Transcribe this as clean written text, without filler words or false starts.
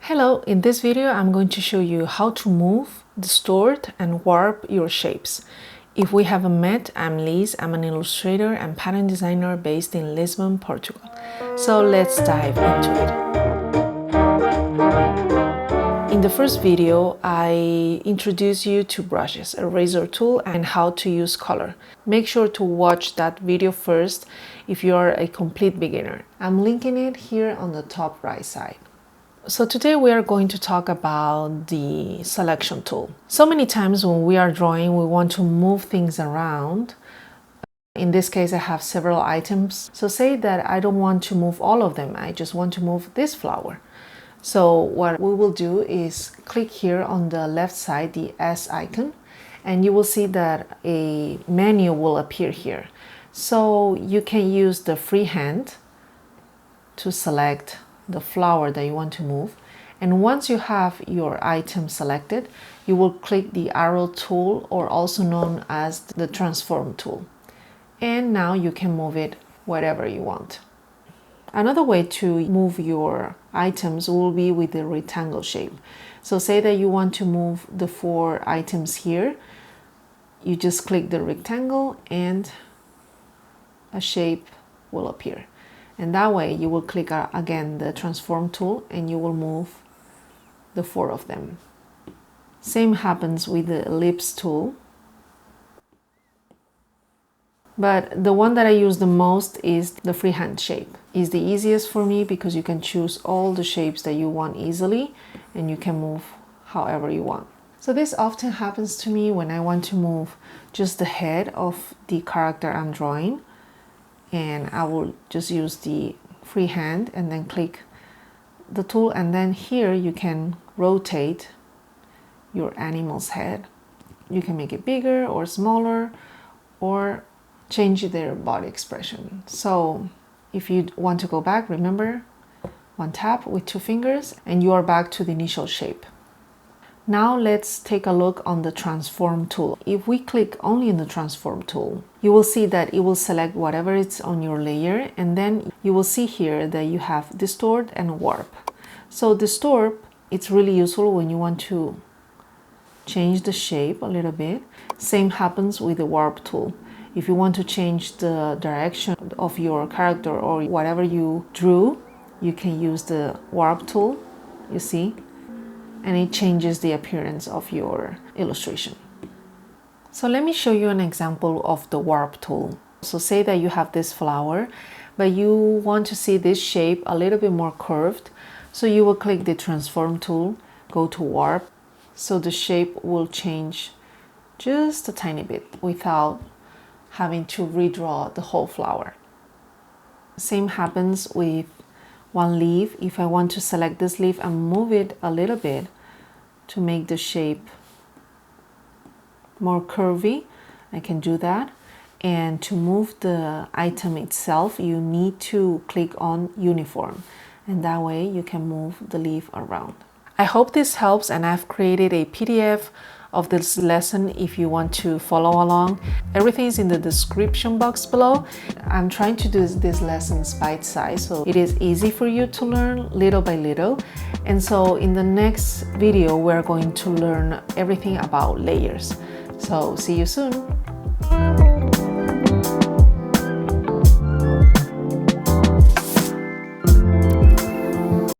Hello, in this video I'm going to show you how to move, distort and warp your shapes. If we haven't met, I'm Liz, I'm an illustrator and pattern designer based in Lisbon, Portugal. So let's dive into it. In the first video, I introduced you to brushes, a razor tool and how to use color. Make sure to watch that video first if you are a complete beginner. I'm linking it here on the top right side. So today we are going to talk about the selection tool. So many times when we are drawing, we want to move things around. In this case, I have several items. So say that I don't want to move all of them. I just want to move this flower. So what we will do is click here on the left side, the S icon, and you will see that a menu will appear here. So you can use the freehand to select the flower that you want to move, and once you have your item selected, you will click the arrow tool, or also known as the transform tool, and now you can move it wherever you want. Another way to move your items will be with the rectangle shape. So say that you want to move the 4 items here, you just click the rectangle and a shape will appear. And that way you will click again the transform tool and you will move the 4 of them. Same happens with the ellipse tool. But the one that I use the most is the freehand shape. It's the easiest for me because you can choose all the shapes that you want easily and you can move however you want. So this often happens to me when I want to move just the head of the character I'm drawing. And I will just use the freehand and then click the tool, and then here you can rotate your animal's head. You can make it bigger or smaller or change their body expression. So if you want to go back, remember, one tap with 2 fingers and you are back to the initial shape. Now let's take a look on the transform tool. If we click only in the transform tool, you will see that it will select whatever is on your layer, and then you will see here that you have distort and warp. So distort, it's really useful when you want to change the shape a little bit. Same happens with the warp tool. If you want to change the direction of your character or whatever you drew, you can use the warp tool, you see? And it changes the appearance of your illustration. So let me show you an example of the warp tool. So say that you have this flower, but you want to see this shape a little bit more curved. So you will click the transform tool, go to warp. So the shape will change just a tiny bit without having to redraw the whole flower. Same happens with one leaf. If I want to select this leaf and move it a little bit to make the shape more curvy, I can do that. And to move the item itself, you need to click on uniform, and that way you can move the leaf around. I hope this helps, and I've created a PDF of this lesson if you want to follow along. Everything is in the description box below. I'm trying to do these lessons bite-sized so it is easy for you to learn little by little. And so in the next video, we're going to learn everything about layers. So see you soon.